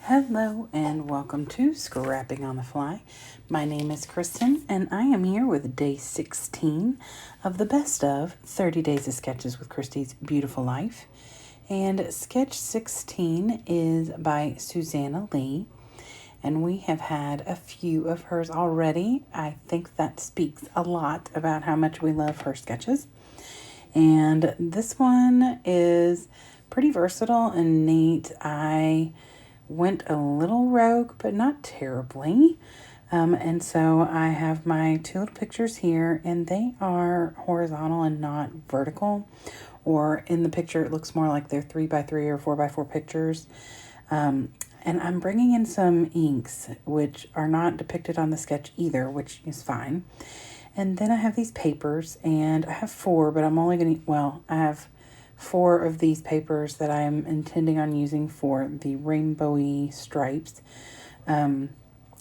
Hello and welcome to Scrapping on the Fly. My name is Kristen and I am here with day 16 of the best of 30 Days of Sketches with Christy's Beautiful Life. And sketch 16 is by Suzanna Lee. And we have had a few of hers already. I think that speaks a lot about how much we love her sketches. And this one is pretty versatile and neat. I went a little rogue, but not terribly. And so I have my two little pictures here, and they are horizontal and not vertical. Or in the picture, it looks more like they're 3x3 or 4x4 pictures. And I'm bringing in some inks, which are not depicted on the sketch either, which is fine. And then I have these papers, and I have four, but I'm only going to, I have four of these papers that I am intending on using for the rainbowy stripes. And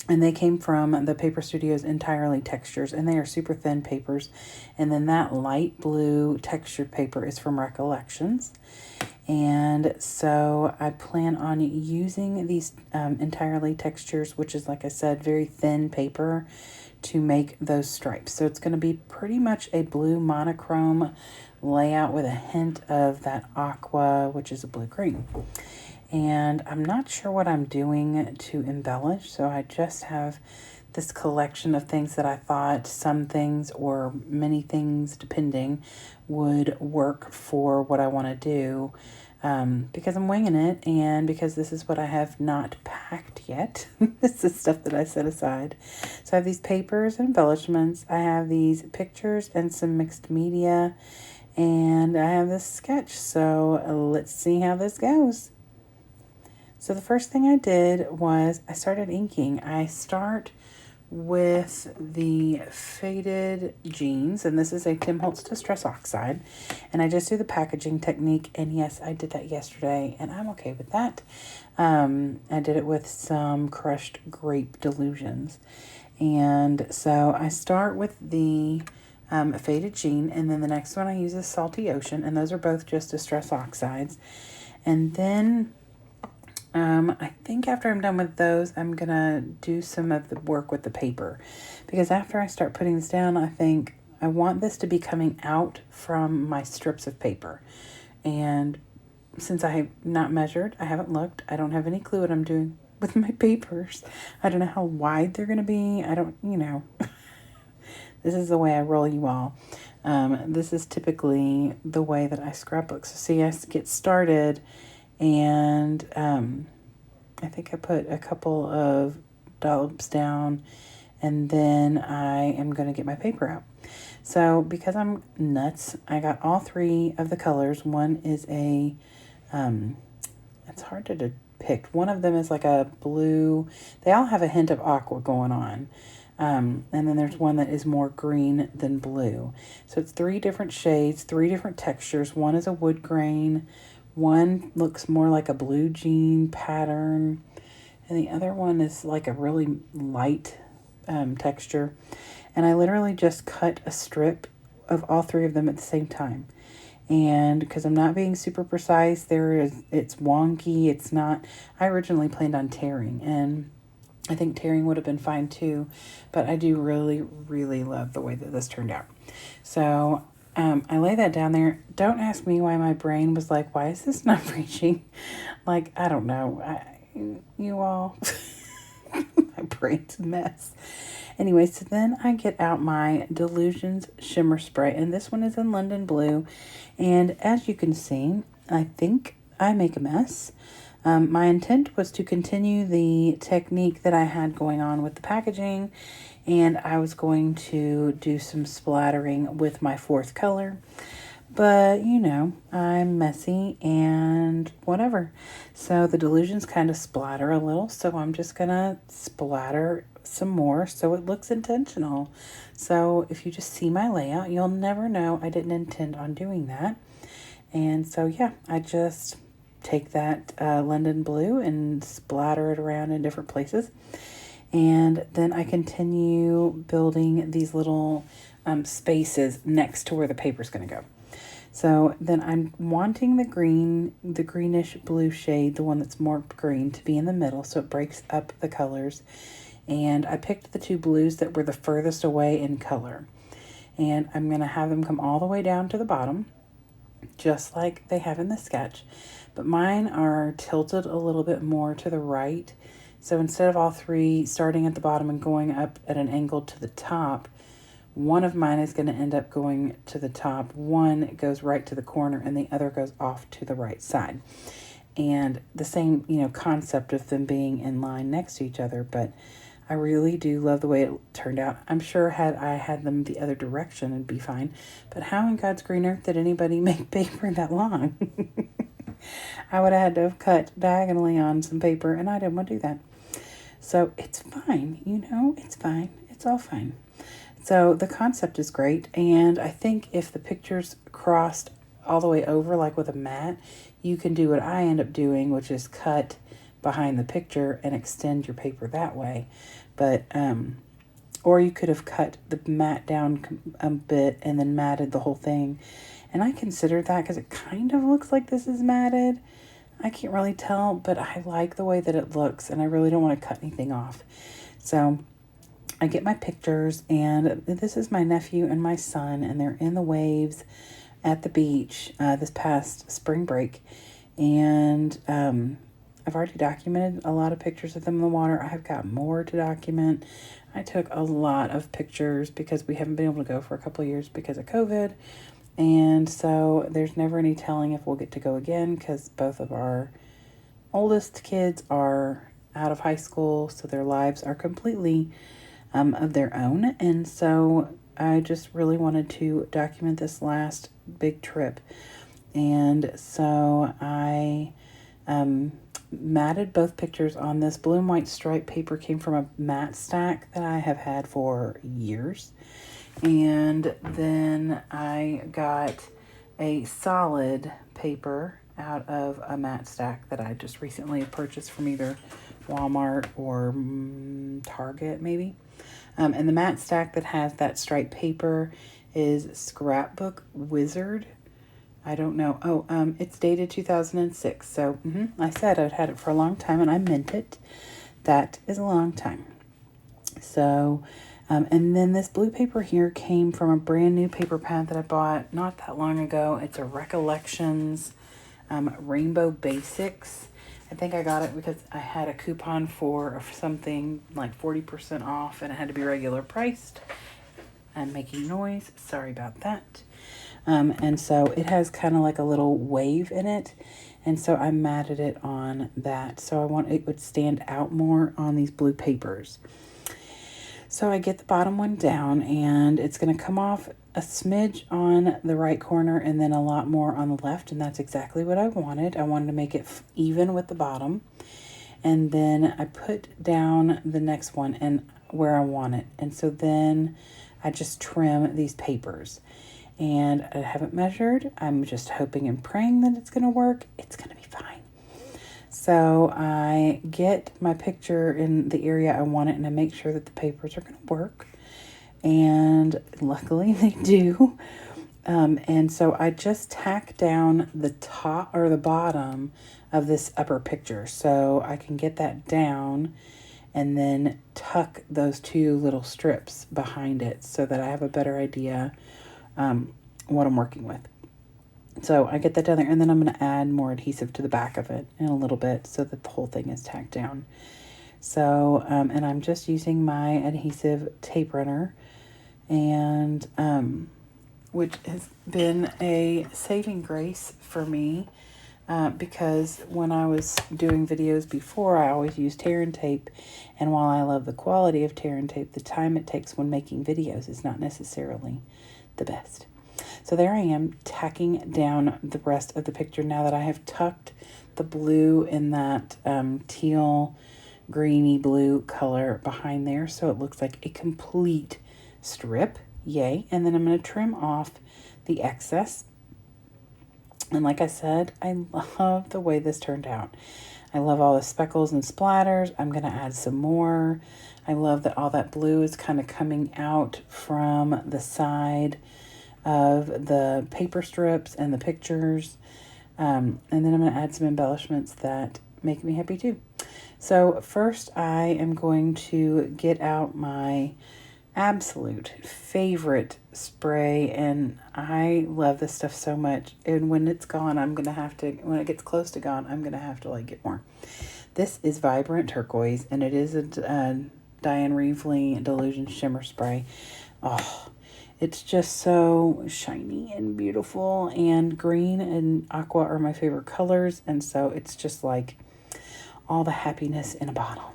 they came from the Paper Studio's Entirely Textures, and they are super thin papers. And then that light blue textured paper is from Recollections. And so I plan on using these Entirely Textures, which is, like I said, very thin paper, to make those stripes. So it's going to be pretty much a blue monochrome layout with a hint of that aqua, which is a blue-green. And I'm not sure what I'm doing to embellish, so I just have this collection of things that I thought some things or many things, depending, would work for what I want to do. Because I'm winging it, and because this is what I have not packed yet. This is stuff that I set aside. So I have these papers and embellishments. I have these pictures and some mixed media. And I have this sketch. So let's see how this goes. So the first thing I did was I started inking. I start with the faded jeans, and this is a Tim Holtz Distress Oxide, and I just do the packaging technique, and yes, I did that yesterday, and I'm okay with that. I did it with some crushed grape delusions, and so I start with the faded jean, and then the next one I use is Salty Ocean, and those are both just Distress Oxides, and then I think after I'm done with those, I'm going to do some of the work with the paper, because after I start putting this down, I think I want this to be coming out from my strips of paper. And since I have not measured, I haven't looked, I don't have any clue what I'm doing with my papers. I don't know how wide they're going to be. I don't, this is the way I roll, you all. This is typically the way that I scrapbook. So see, I get started, and I think I put a couple of dollops down, and then I am going to get my paper out. So because I'm nuts, I got all three of the colors. One is a, it's hard to depict. One of them is like a blue. They all have a hint of aqua going on. And then there's one that is more green than blue. So it's three different shades, three different textures. One is a wood grain. One looks more like a blue jean pattern, and the other one is like a really light texture. And I literally just cut a strip of all three of them at the same time. And because I'm not being super precise, it's wonky. It's not, I originally planned on tearing, and I think tearing would have been fine too, but I do really, really love the way that this turned out. So I lay that down there. Don't ask me why my brain was like, why is this not reaching? Like, I don't know. You all, my brain's a mess. Anyway, so then I get out my Delusions Shimmer Spray, and this one is in London Blue. And as you can see, I think I make a mess. My intent was to continue the technique that I had going on with the packaging, and I was going to do some splattering with my fourth color. But, I'm messy and whatever. So the Delusions kind of splatter a little, so I'm just going to splatter some more so it looks intentional. So if you just see my layout, you'll never know I didn't intend on doing that. And so, yeah, I just take that London Blue and splatter it around in different places. And then I continue building these little spaces next to where the paper's going to go. So then I'm wanting the greenish blue shade, the one that's more green, to be in the middle so it breaks up the colors. And I picked the two blues that were the furthest away in color. And I'm going to have them come all the way down to the bottom, just like they have in the sketch. But mine are tilted a little bit more to the right. So instead of all three starting at the bottom and going up at an angle to the top, one of mine is going to end up going to the top. One goes right to the corner and the other goes off to the right side. And the same, concept of them being in line next to each other, but I really do love the way it turned out. I'm sure had I had them the other direction, it'd be fine. But how in God's green earth did anybody make paper that long? I would have had to have cut diagonally on some paper, and I didn't want to do that. So it's fine, it's fine. It's all fine. So the concept is great, and I think if the pictures crossed all the way over, like with a mat, you can do what I end up doing, which is cut behind the picture and extend your paper that way. But, or you could have cut the mat down a bit and then matted the whole thing. And I considered that because it kind of looks like this is matted. I can't really tell, but I like the way that it looks, and I really don't want to cut anything off. So I get my pictures, and this is my nephew and my son, and they're in the waves at the beach this past spring break. And I've already documented a lot of pictures of them in the water. I've got more to document. I took a lot of pictures because we haven't been able to go for a couple of years because of COVID. And so there's never any telling if we'll get to go again because both of our oldest kids are out of high school, so their lives are completely of their own. And so I just really wanted to document this last big trip. And so I matted both pictures on this blue and white stripe paper. Came from a mat stack that I have had for years. And then I got a solid paper out of a mat stack that I just recently purchased from either Walmart or Target maybe. And the mat stack that has that striped paper is Scrapbook Wizard. I don't know. Oh, it's dated 2006. So I said I'd had it for a long time, and I meant it. That is a long time. So, and then this blue paper here came from a brand new paper pad that I bought not that long ago. It's a Recollections Rainbow Basics. I think I got it because I had a coupon for something like 40% off, and it had to be regular priced. I'm making noise. Sorry about that. And so it has kind of like a little wave in it. And so I matted it on that. So I want it would stand out more on these blue papers. So I get the bottom one down, and it's going to come off a smidge on the right corner and then a lot more on the left. And that's exactly what I wanted. I wanted to make it even with the bottom. And then I put down the next one and where I want it. And so then I just trim these papers. And I haven't measured. I'm just hoping and praying that it's going to work. It's going to be fine. So I get my picture in the area I want it, and I make sure that the papers are going to work. And luckily they do. And so I just tack down the top or the bottom of this upper picture so I can get that down and then tuck those two little strips behind it so that I have a better idea what I'm working with. So I get that down there, and then I'm going to add more adhesive to the back of it in a little bit so that the whole thing is tacked down. So, and I'm just using my adhesive tape runner, and which has been a saving grace for me because when I was doing videos before, I always used tear and tape. And while I love the quality of tear and tape, the time it takes when making videos is not necessarily the best. So there I am tacking down the rest of the picture now that I have tucked the blue in that teal greeny blue color behind there. So it looks like a complete strip. Yay. And then I'm going to trim off the excess. And like I said, I love the way this turned out. I love all the speckles and splatters. I'm going to add some more. I love that all that blue is kind of coming out from the side of the paper strips and the pictures. And then I'm going to add some embellishments that make me happy too. So first I am going to get out my absolute favorite spray, and I love this stuff so much. And when it's gone, when it gets close to gone, I'm going to have to like get more. This is Vibrant Turquoise, and it is a Dyan Reaveley Delusion Shimmer Spray. Oh, it's just so shiny and beautiful, and green and aqua are my favorite colors, and so it's just like all the happiness in a bottle.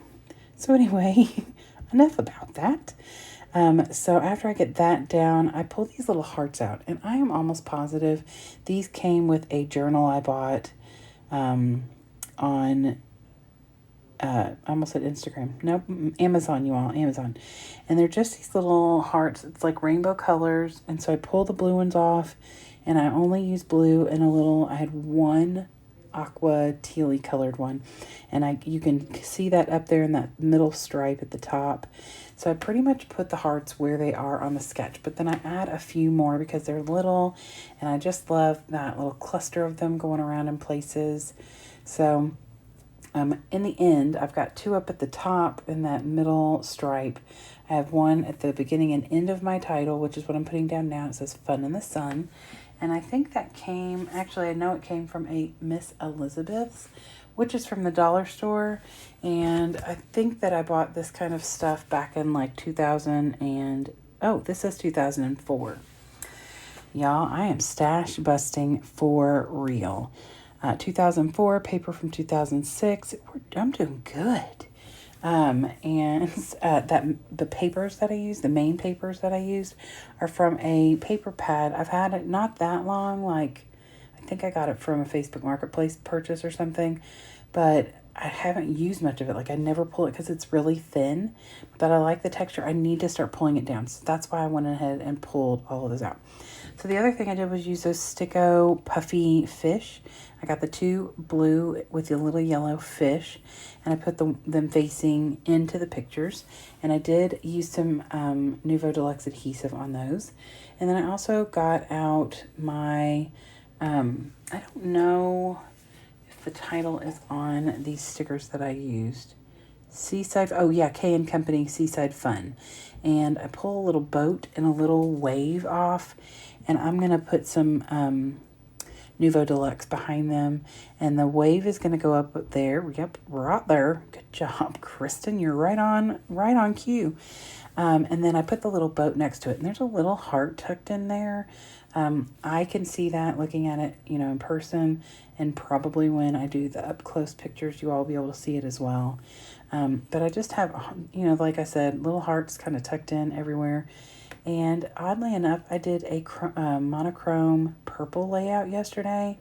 So anyway, enough about that. So after I get that down, I pull these little hearts out, and I am almost positive these came with a journal I bought on, I almost said Instagram. Nope, Amazon, you all, Amazon. And they're just these little hearts. It's like rainbow colors, and so I pull the blue ones off, and I only use blue and I had one aqua tealy colored one, and you can see that up there in that middle stripe at the top. So I pretty much put the hearts where they are on the sketch, but then I add a few more because they're little, and I just love that little cluster of them going around in places. So in the end, I've got two up at the top in that middle stripe. I have one at the beginning and end of my title, which is what I'm putting down now. It says Fun in the Sun. And I think that I know it came from a Miss Elizabeth's, which is from the dollar store. And I think that I bought this kind of stuff back in like 2000 this says 2004. Y'all, I am stash busting for real. 2004, paper from 2006. I'm doing good. The papers that I use, the main papers that I used, are from a paper pad. I've had it not that long, like I think I got it from a Facebook Marketplace purchase or something, but I haven't used much of it. Like I never pull it because it's really thin, but I like the texture. I need to start pulling it down. So that's why I went ahead and pulled all of those out. So the other thing I did was use those Sticko puffy fish. I got the two blue with the little yellow fish, and I put them facing into the pictures. And I did use some Nouveau Deluxe adhesive on those. And then I also got out my, I don't know if the title is on these stickers that I used. Seaside, K & Company Seaside Fun. And I pull a little boat and a little wave off, and I'm going to put some Nouveau Deluxe behind them, and the wave is going to go up there. Yep, right there. Good job, Kristen. You're right on cue. And then I put the little boat next to it, and there's a little heart tucked in there. I can see that looking at it, in person, and probably when I do the up close pictures, you all will be able to see it as well. But I just have, like I said, little hearts kind of tucked in everywhere. And oddly enough, I did a monochrome purple layout yesterday.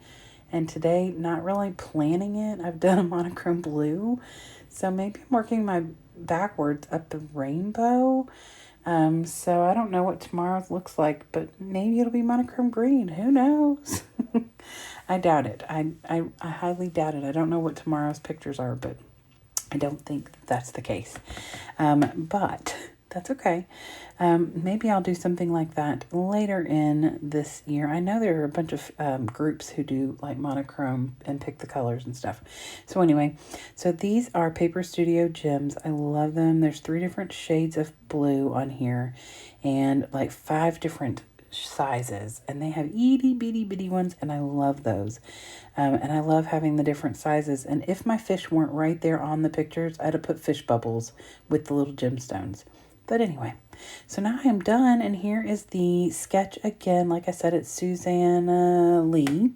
And today, not really planning it, I've done a monochrome blue. So maybe I'm working my backwards up the rainbow. So I don't know what tomorrow's looks like, but maybe it'll be monochrome green. Who knows? I doubt it. I highly doubt it. I don't know what tomorrow's pictures are, but I don't think that's the case. But that's okay. Maybe I'll do something like that later in this year. I know there are a bunch of groups who do like monochrome and pick the colors and stuff. So anyway, so these are Paper Studio Gems. I love them. There's 3 different shades of blue on here and like 5 different sizes, and they have itty bitty ones, and I love those. And I love having the different sizes. And if my fish weren't right there on the pictures, I'd have put fish bubbles with the little gemstones. But anyway, so now I am done, and here is the sketch again. Like I said, it's Suzanna Lee.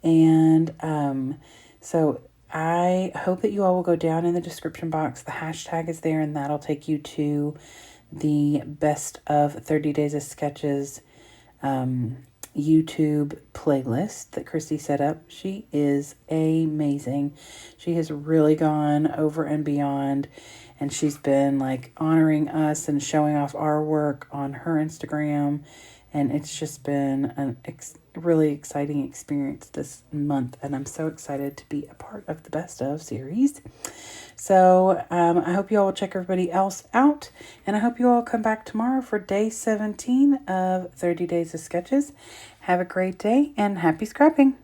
And so I hope that you all will go down in the description box. The hashtag is there, and that'll take you to the best of 30 Days of Sketches YouTube playlist that Christy set up. She is amazing. She has really gone over and beyond, and she's been like honoring us and showing off our work on her Instagram. And it's just been a really exciting experience this month. And I'm so excited to be a part of the Best Of series. So I hope you all will check everybody else out. And I hope you all come back tomorrow for day 17 of 30 Days of Sketches. Have a great day and happy scrapping.